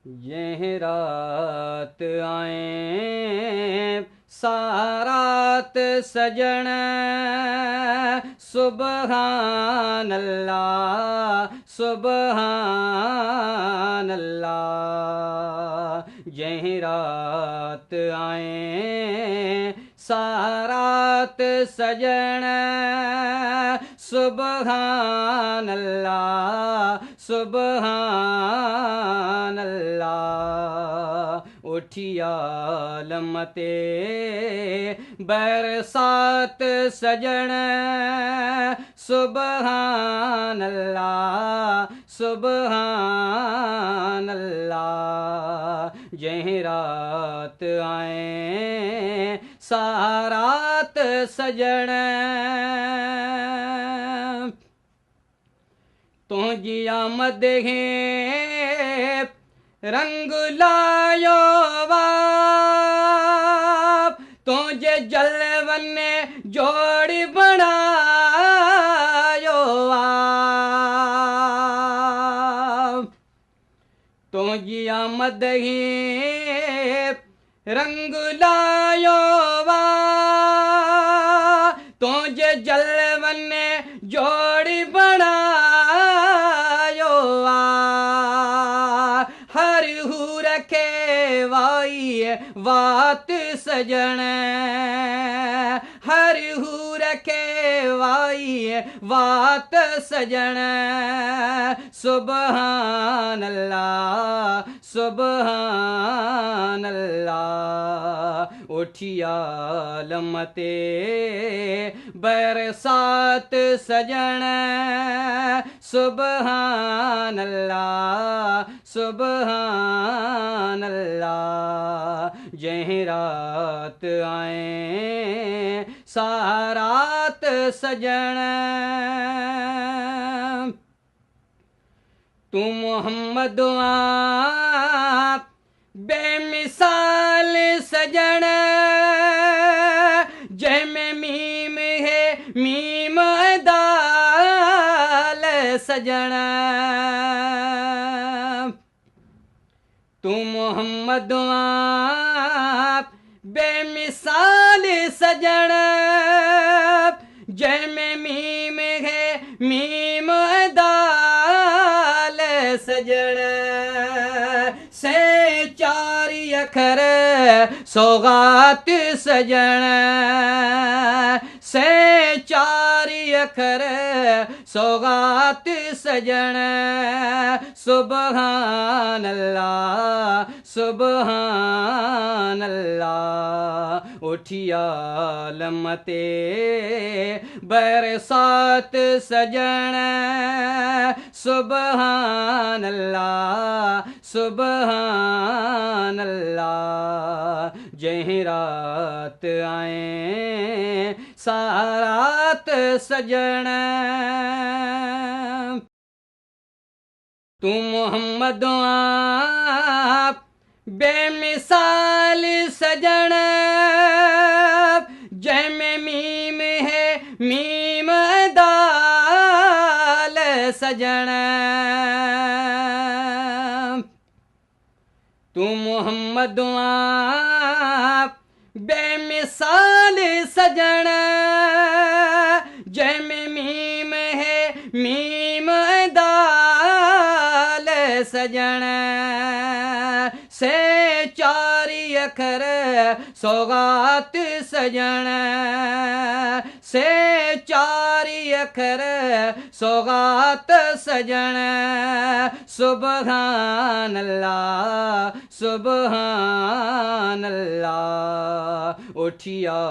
जह रात आए सारात सजण सुबहान अल्लाह सुबहान अल्लाह। जह रात आए सारात सजण सुबहान अल्लाह सुबहान अल्लाह। उठिया लमते बरसात सजण सुबहान अल्लाह सुबहान अल्लाह। जह रात आए सारात सजण तुझी आमद है रंग लायो बाप तुझे जलवन ने जोड़ी बनायो आप। तुझी आमद ही रंग लायो बाप तुझे जलवन ने जोड़ी बनायो हर हू रखे वाई वात सजण हर हू रखे वाई वात सजण सुबहान अल्लाह सुबहान अल्लाह। उठिया लमते बरसात सजण सुबहान अल्लाह सुबहान अल्लाह। जह रात आए सारात सजण तू मोहम्मद आप बेमिसाल सजण जय में मीम है मीम दाल सजण तू मोहम्मद आप बेमिसाल सजण जय में मीम है मीम दाल सजण से चारि अखर सौगात सजण से चारि अखर सौगात सजण सुबहान अल्लाह सुबहान अल्लाह। उठिया लमते बरसात सजण सुबहान अल्लाह सुबहान अल्लाह। जह रात आए सारात सजण तू मोहम्मद आप बेमिसाल सजण जय में मीम है मीम दाल सजण तू मोहम्मद आप बेमिसाल सजण जय में मीम है मीम दाल सजण से चारि अखर सौगात सजण से चारि अखर सौगात सजण सुबहान अल्लाह सुबहान अल्लाह। उठिया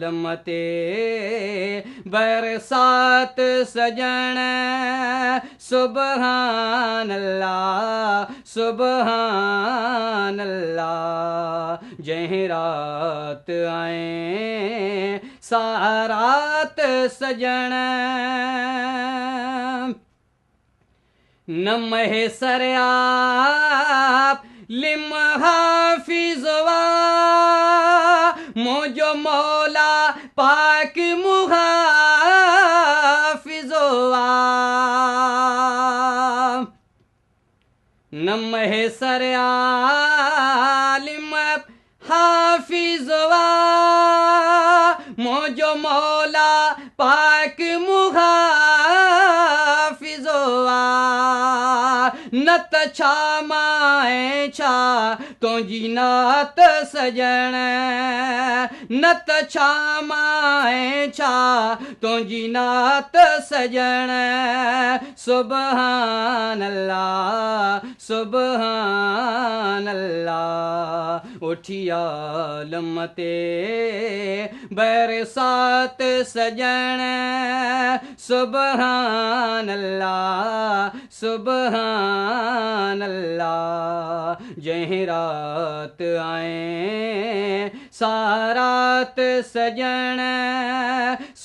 लमते बरसात सजण सुबहान अल्लाह सुबहान अल्लाह। जह रात आए सारात सजण न महेसर आप लिम हाफिजवा मुझो मौला पाक मुहाफिजवा न है सरयालिम हाफिजवा मोजो मौला पाक मुहाफिजवा नत छा माए छा तुंहिंजी नात सजण नत छा माए छा तुंहिंजी नात सजण सुबहान अल्लाह सुबहान अल्लाह उठी आलम ते बरसात सजण सुबहान अल्लाह सुबहान अल्लाह जंहिं रात आए सारात सजण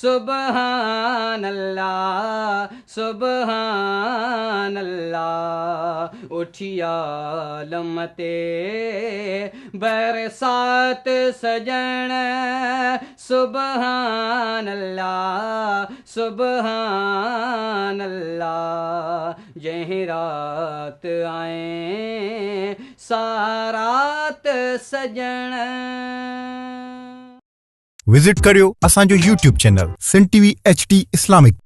सुबहान अल्लाह सुबहान अल्लाह उठी आलम ते बरसात सजण सुबहान अल्लाह सुबहान अल्लाह जंहिं रात आए सारात सजण विजिट करियो असांजो YouTube channel Sindh TV HD Islamic